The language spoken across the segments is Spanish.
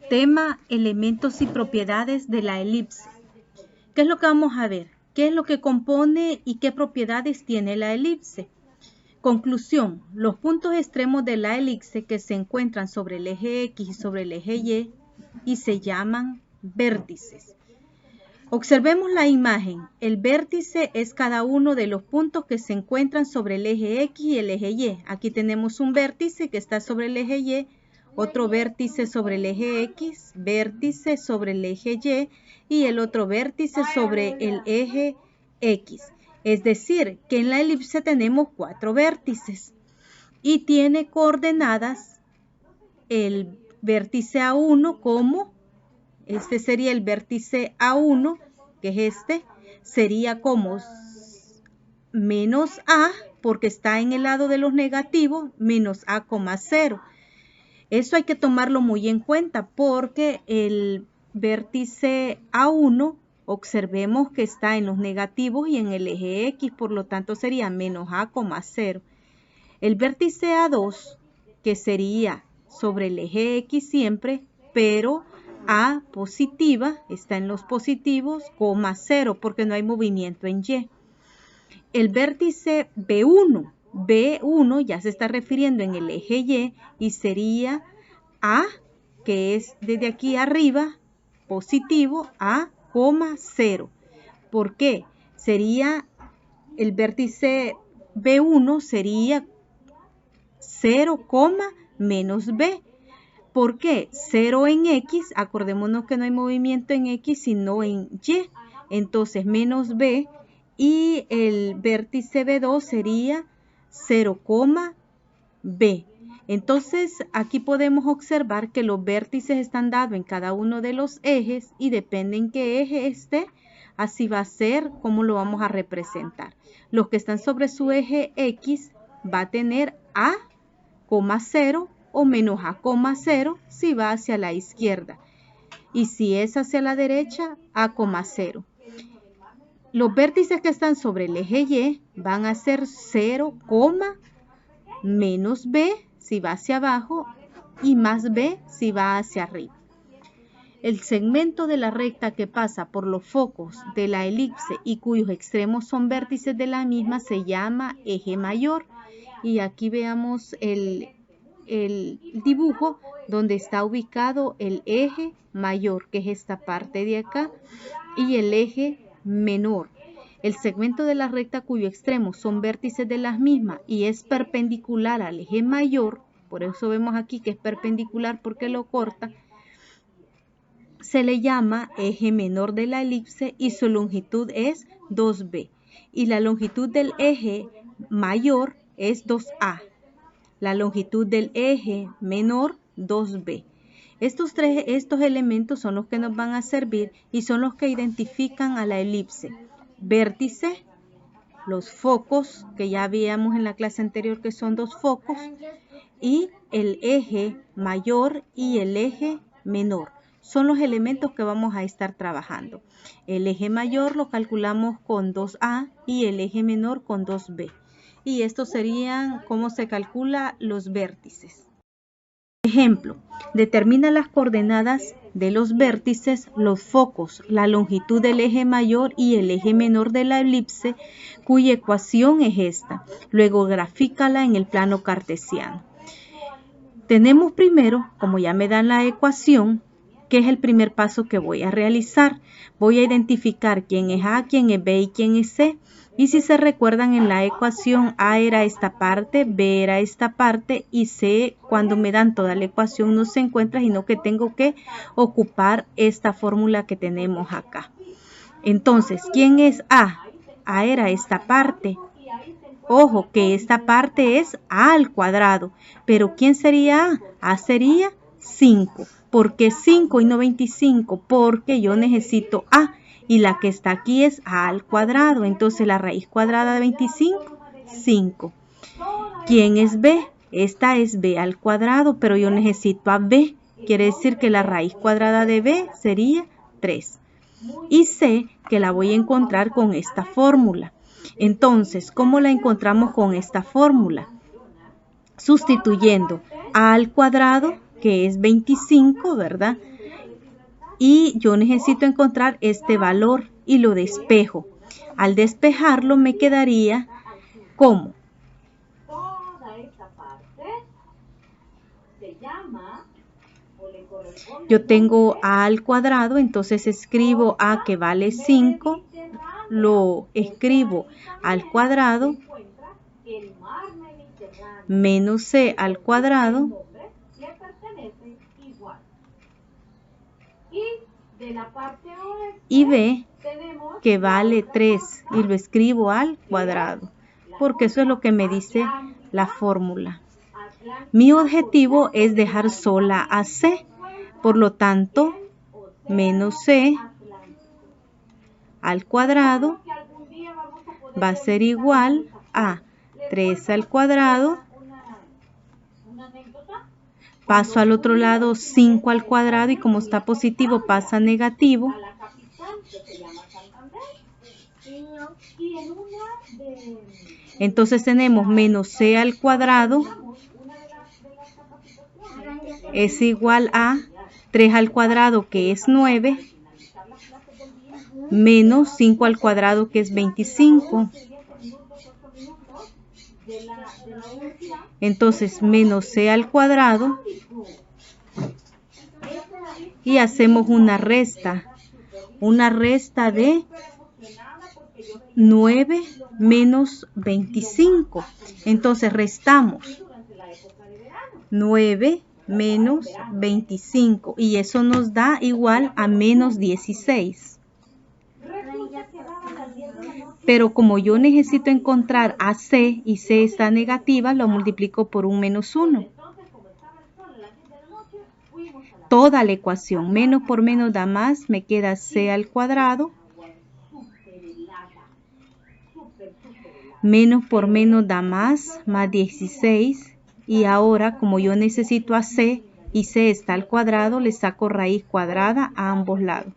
Tema: elementos y propiedades de la elipse. ¿Qué es lo que vamos a ver? ¿Qué es lo que compone y qué propiedades tiene la elipse? Conclusión: los puntos extremos de la elipse que se encuentran sobre el eje X y sobre el eje Y se llaman vértices. Observemos la imagen. El vértice es cada uno de los puntos que se encuentran sobre el eje X y el eje Y. Aquí tenemos un vértice que está sobre el eje Y, otro vértice sobre el eje X, vértice sobre el eje Y el otro vértice sobre el eje X. Es decir, que en la elipse tenemos 4 vértices y tiene coordenadas el vértice A1 como, este sería el vértice A1, que es este, sería como menos A, porque está en el lado de los negativos, menos A, 0. Eso hay que tomarlo muy en cuenta porque el vértice A1, observemos que está en los negativos y en el eje X, por lo tanto sería menos A, 0. El vértice A2, que sería sobre el eje X siempre, pero A positiva, está en los positivos, 0, porque no hay movimiento en Y. El vértice B1 ya se está refiriendo en el eje Y sería A, que es desde aquí arriba, positivo, A, 0. ¿Por qué? Sería el vértice B1 sería 0, menos B. ¿Por qué? 0 en X, acordémonos que no hay movimiento en X, sino en Y. Entonces, menos B y el vértice B2 sería 0, B. Entonces, aquí podemos observar que los vértices están dados en cada uno de los ejes y depende en qué eje esté, así va a ser como lo vamos a representar. Los que están sobre su eje X va a tener A, 0 o menos A, 0 si va hacia la izquierda. Y si es hacia la derecha, A, 0. Los vértices que están sobre el eje Y van a ser 0, menos B si va hacia abajo y más B si va hacia arriba. El segmento de la recta que pasa por los focos de la elipse y cuyos extremos son vértices de la misma se llama eje mayor. Y aquí veamos el dibujo donde está ubicado el eje mayor, que es esta parte de acá, y el eje menor. El segmento de la recta cuyo extremo son vértices de las mismas y es perpendicular al eje mayor, por eso vemos aquí que es perpendicular porque lo corta, se le llama eje menor de la elipse y su longitud es 2b. Y la longitud del eje mayor es 2a. La longitud del eje menor, 2b. Estos elementos son los que nos van a servir y son los que identifican a la elipse. Vértice, los focos, que ya veíamos en la clase anterior que son 2 focos, y el eje mayor y el eje menor. Son los elementos que vamos a estar trabajando. El eje mayor lo calculamos con 2A y el eje menor con 2B. Y estos serían cómo se calcula los vértices. Ejemplo, determina las coordenadas de los vértices, los focos, la longitud del eje mayor y el eje menor de la elipse, cuya ecuación es esta. Luego grafícala en el plano cartesiano. Tenemos primero, como ya me dan la ecuación, que es el primer paso que voy a realizar. Voy a identificar quién es A, quién es B y quién es C. Y si se recuerdan en la ecuación, A era esta parte, B era esta parte y C, cuando me dan toda la ecuación, no se encuentra, sino que tengo que ocupar esta fórmula que tenemos acá. Entonces, ¿quién es A? A era esta parte. Ojo, que esta parte es A al cuadrado. Pero ¿quién sería A? A sería 5. ¿Por qué 5 y no 25? Porque yo necesito A. Y la que está aquí es A al cuadrado. Entonces la raíz cuadrada de 25, 5. ¿Quién es B? Esta es B al cuadrado, pero yo necesito a B. Quiere decir que la raíz cuadrada de B sería 3. Y C, que la voy a encontrar con esta fórmula. Entonces, ¿cómo la encontramos con esta fórmula? Sustituyendo A al cuadrado, que es 25, ¿verdad? Y yo necesito encontrar este valor y lo despejo. Al despejarlo me quedaría como yo tengo a al cuadrado, entonces escribo a que vale 5, lo escribo al cuadrado menos c al cuadrado y b que vale 3 y lo escribo al cuadrado, porque eso es lo que me dice la fórmula. Mi objetivo es dejar sola a c, por lo tanto, menos c al cuadrado va a ser igual a 3 al cuadrado. Paso al otro lado 5 al cuadrado y como está positivo pasa a negativo. Entonces tenemos menos c al cuadrado es igual a 3 al cuadrado que es 9 menos 5 al cuadrado que es 25. Entonces menos c al cuadrado y hacemos una resta de 9 menos 25. Entonces restamos 9 menos 25 y eso nos da igual a menos 16. Pero como yo necesito encontrar a c y c está negativa, lo multiplico por un menos 1. Toda la ecuación, menos por menos da más, me queda c al cuadrado. Menos por menos da más 16. Y ahora, como yo necesito a c y c está al cuadrado, le saco raíz cuadrada a ambos lados.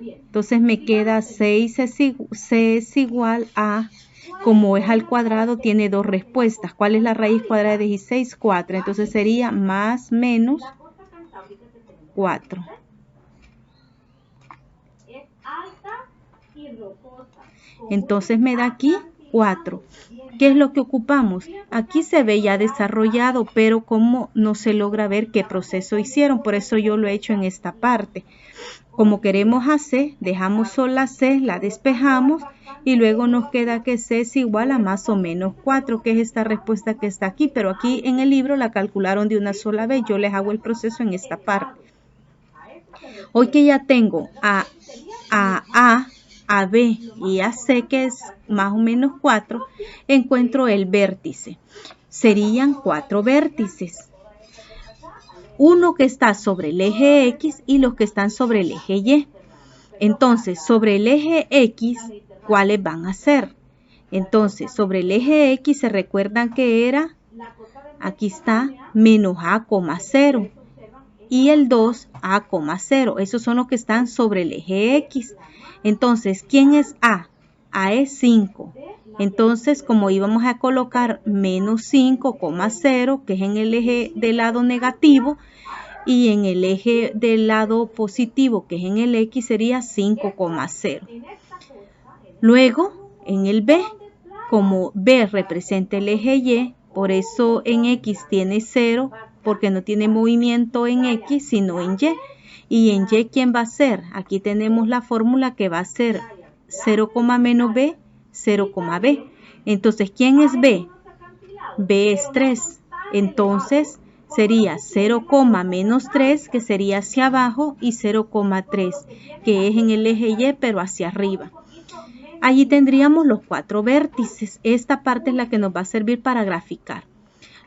Entonces me queda 6 c es igual a, como es al cuadrado, tiene dos respuestas. ¿Cuál es la raíz cuadrada de 16? 4. Entonces sería más menos 4. Entonces me da aquí 4. ¿Qué es lo que ocupamos? Aquí se ve ya desarrollado, pero como no se logra ver qué proceso hicieron, por eso yo lo he hecho en esta parte. Como queremos a c, dejamos sola c, la despejamos y luego nos queda que c es igual a más o menos 4, que es esta respuesta que está aquí, pero aquí en el libro la calcularon de una sola vez, yo les hago el proceso en esta parte. Hoy que ya tengo a B y a C, que es más o menos 4, encuentro el vértice. Serían 4 vértices. Uno que está sobre el eje X y los que están sobre el eje Y. Entonces, sobre el eje X, ¿cuáles van a ser? Entonces, sobre el eje X, ¿se recuerdan que era? Aquí está menos A, 0. Y el 2, A, 0. Esos son los que están sobre el eje X. Entonces, ¿quién es A? A es 5. Entonces, como íbamos a colocar menos 5, 0, que es en el eje del lado negativo, y en el eje del lado positivo, que es en el X, sería 5, 0. Luego, en el B, como B representa el eje Y, por eso en X tiene 0, porque no tiene movimiento en X, sino en Y. Y en Y, ¿quién va a ser? Aquí tenemos la fórmula que va a ser 0, menos B, 0, B. Entonces, ¿quién es B? B es 3. Entonces, sería 0, menos 3, que sería hacia abajo, y 0,3, que es en el eje Y, pero hacia arriba. Allí tendríamos los 4 vértices. Esta parte es la que nos va a servir para graficar.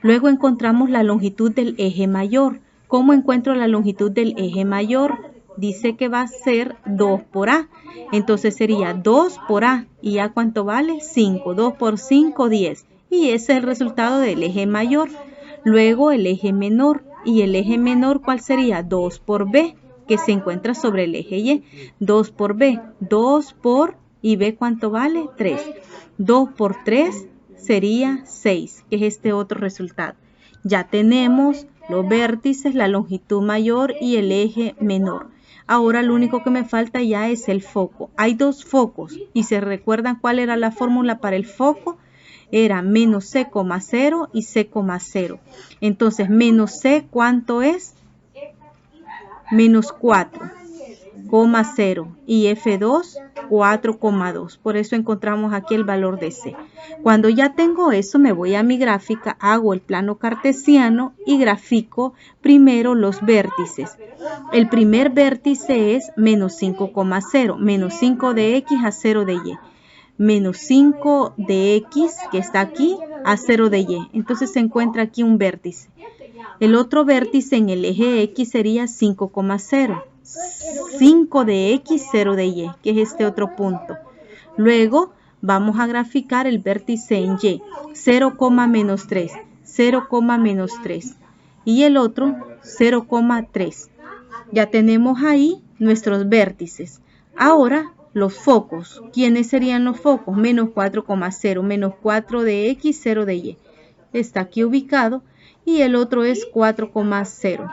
Luego encontramos la longitud del eje mayor. ¿Cómo encuentro la longitud del eje mayor? Dice que va a ser 2 por A. Entonces sería 2 por A. ¿Y A cuánto vale? 5. 2 por 5, 10. Y ese es el resultado del eje mayor. Luego el eje menor. ¿Y el eje menor cuál sería? 2 por B, que se encuentra sobre el eje Y. 2 por B. 2 por... ¿Y B cuánto vale? 3. 2 por 3 sería 6, que es este otro resultado. Ya tenemos los vértices, la longitud mayor y el eje menor. Ahora lo único que me falta ya es el foco. Hay dos focos y se recuerdan cuál era la fórmula para el foco. Era menos C, 0 y C, 0. Entonces, menos C, ¿cuánto es? Menos 4,0 y F2, 4,2. Por eso encontramos aquí el valor de C. Cuando ya tengo eso, me voy a mi gráfica, hago el plano cartesiano y grafico primero los vértices. El primer vértice es menos 5,0, menos 5 de X a 0 de Y. Menos 5 de X, que está aquí, a 0 de Y. Entonces se encuentra aquí un vértice. El otro vértice en el eje X sería 5,0. 5 de X, 0 de Y, que es este otro punto. Luego vamos a graficar el vértice en Y. 0, menos 3. 0, menos 3. Y el otro 0,3. Ya tenemos ahí nuestros vértices. Ahora los focos. ¿Quiénes serían los focos? Menos 4,0, menos 4 de X, 0 de Y. Está aquí ubicado. Y el otro es 4,0.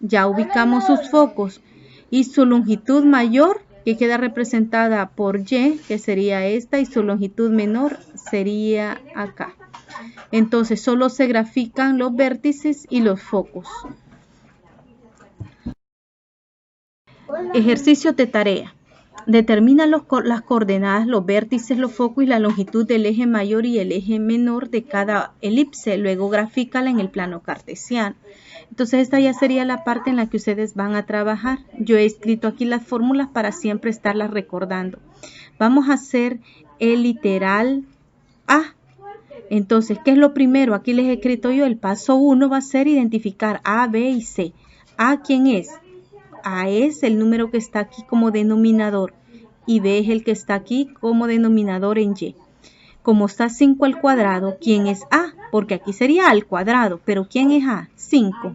Ya ubicamos sus focos. Y su longitud mayor, que queda representada por Y, que sería esta, y su longitud menor sería acá. Entonces solo se grafican los vértices y los focos. Ejercicio de tarea. Determina las coordenadas, los vértices, los focos y la longitud del eje mayor y el eje menor de cada elipse. Luego grafícala en el plano cartesiano. Entonces esta ya sería la parte en la que ustedes van a trabajar. Yo he escrito aquí las fórmulas para siempre estarlas recordando. Vamos a hacer el literal A. Entonces, ¿qué es lo primero? Aquí les he escrito yo. El paso 1 va a ser identificar A, B y C. ¿A quién es? A es el número que está aquí como denominador y B es el que está aquí como denominador en Y. Como está 5 al cuadrado, ¿quién es A? Porque aquí sería A al cuadrado, pero ¿quién es A? 5.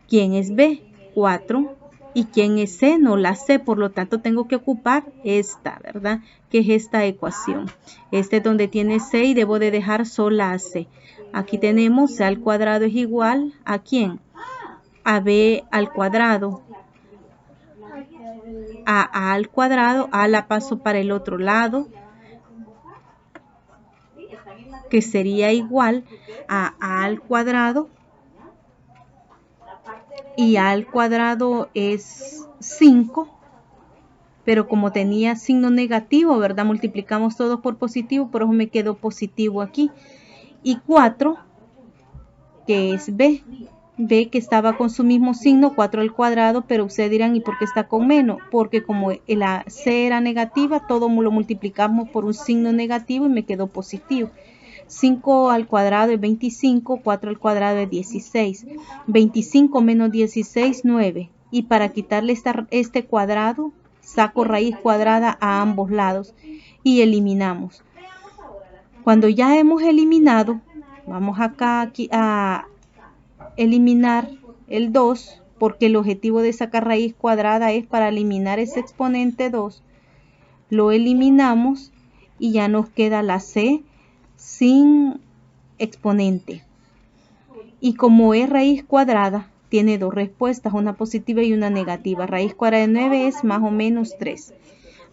¿Quién es B? 4. ¿Y quién es C? No la sé, por lo tanto tengo que ocupar esta, ¿verdad? Que es esta ecuación. Este es donde tiene C y debo de dejar sola a C. Aquí tenemos C al cuadrado es igual ¿a quién? A B al cuadrado, a al cuadrado, A la paso para el otro lado, que sería igual a al cuadrado, y A al cuadrado es 5, pero como tenía signo negativo, ¿verdad? Multiplicamos todos por positivo, por eso me quedó positivo aquí. Y 4, que es B. B que estaba con su mismo signo, 4 al cuadrado, pero ustedes dirán, ¿y por qué está con menos? Porque como la C era negativa, todo lo multiplicamos por un signo negativo y me quedó positivo. 5 al cuadrado es 25, 4 al cuadrado es 16. 25 menos 16, 9. Y para quitarle este cuadrado, saco raíz cuadrada a ambos lados y eliminamos. Cuando ya hemos eliminado, vamos acá aquí a eliminar el 2, porque el objetivo de sacar raíz cuadrada es para eliminar ese exponente 2. Lo eliminamos y ya nos queda la C sin exponente. Y como es raíz cuadrada, tiene dos respuestas, una positiva y una negativa. Raíz cuadrada de 9 es más o menos 3.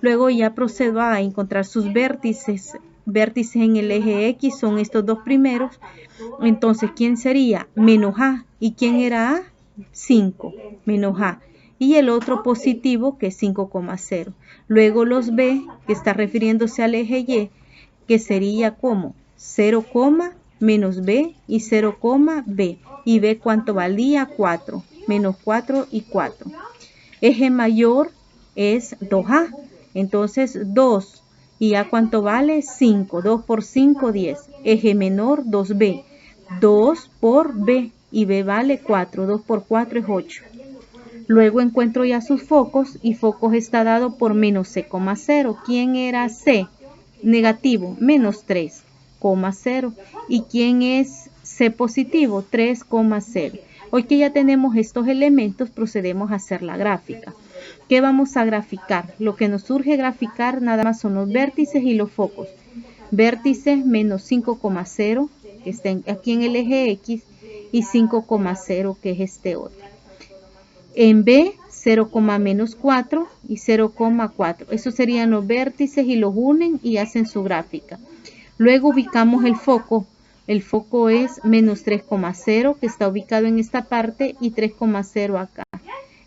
Luego ya procedo a encontrar sus vértices. Vértices en el eje X son estos dos primeros. Entonces, ¿quién sería? Menos A. ¿Y quién era A? 5. Menos A. Y el otro positivo, que es 5,0. Luego los B, que está refiriéndose al eje Y, que sería como 0, menos B y 0, B. Y B, ¿cuánto valía? 4. Menos 4 y 4. Eje mayor es 2A. Entonces, 2. ¿Y A cuánto vale? 5. 2 por 5, 10. Eje menor, 2B. 2 por B. Y B vale 4. 2 por 4 es 8. Luego encuentro ya sus focos. Y focos está dado por menos C,0. ¿Quién era C? Negativo. Menos 3,0. ¿Y quién es C positivo? 3,0. Hoy que ya tenemos estos elementos, procedemos a hacer la gráfica. ¿Qué vamos a graficar? Lo que nos surge graficar nada más son los vértices y los focos. Vértices menos 5,0, que está aquí en el eje X, y 5,0 que es este otro. En B, 0, menos 4 y 0,4. Esos serían los vértices y los unen y hacen su gráfica. Luego ubicamos el foco. El foco es menos 3,0 que está ubicado en esta parte y 3,0 acá.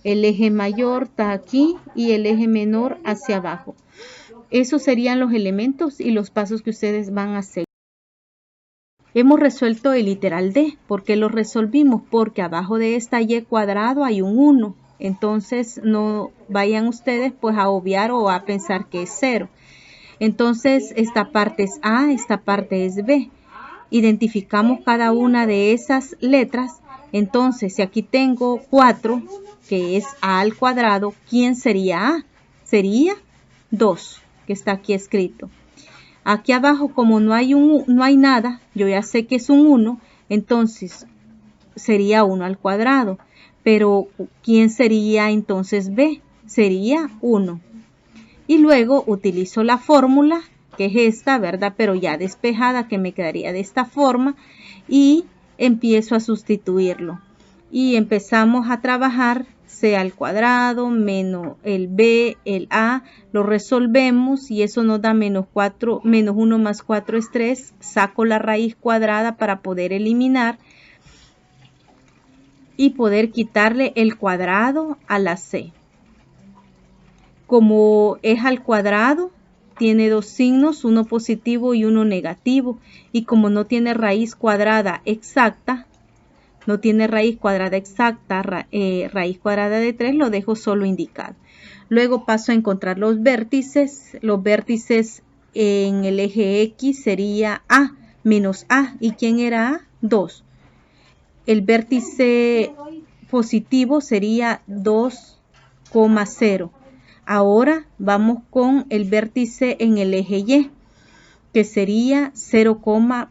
El eje mayor está aquí y el eje menor hacia abajo. Esos serían los elementos y los pasos que ustedes van a seguir. Hemos resuelto el literal D. ¿Por qué lo resolvimos? Porque abajo de esta y cuadrado hay un 1. Entonces no vayan ustedes pues a obviar o a pensar que es 0. Entonces esta parte es A, esta parte es B. Identificamos cada una de esas letras. Entonces si aquí tengo 4, que es A al cuadrado, ¿quién sería A? Sería 2, que está aquí escrito. Aquí abajo, como no hay nada, yo ya sé que es un 1, entonces sería 1 al cuadrado. Pero, ¿quién sería entonces B? Sería 1. Y luego utilizo la fórmula, que es esta, ¿verdad? Pero ya despejada, que me quedaría de esta forma. Y empiezo a sustituirlo. Y empezamos a trabajar C al cuadrado menos el B, el A, lo resolvemos y eso nos da menos 1 más 4 es 3. Saco la raíz cuadrada para poder eliminar y poder quitarle el cuadrado a la C. Como es al cuadrado, tiene dos signos, uno positivo y uno negativo. Y como no tiene raíz cuadrada exacta, raíz cuadrada de 3, lo dejo solo indicado. Luego paso a encontrar los vértices. Los vértices en el eje X sería A menos A. ¿Y quién era A? 2. El vértice positivo sería 2,0. Ahora vamos con el vértice en el eje Y, que sería 0,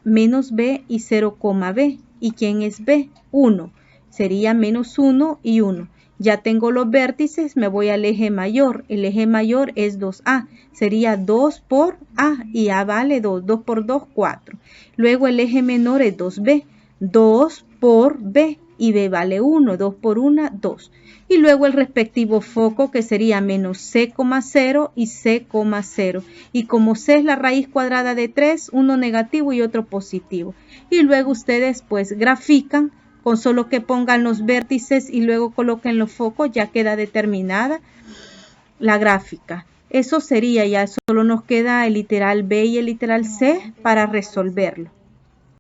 menos B y 0, B. ¿Y quién es B? 1. Sería menos 1 y 1. Ya tengo los vértices, me voy al eje mayor. El eje mayor es 2A. Sería 2 por A y A vale 2. 2 por 2, 4. Luego el eje menor es 2B. 2 por B y B vale 1. 2 por 1, 2. Y luego el respectivo foco, que sería menos C,0 y C,0. Y como C es la raíz cuadrada de 3, uno negativo y otro positivo. Y luego ustedes pues grafican con solo que pongan los vértices y luego coloquen los focos, ya queda determinada la gráfica. Eso sería, ya solo nos queda el literal B y el literal C para resolverlo.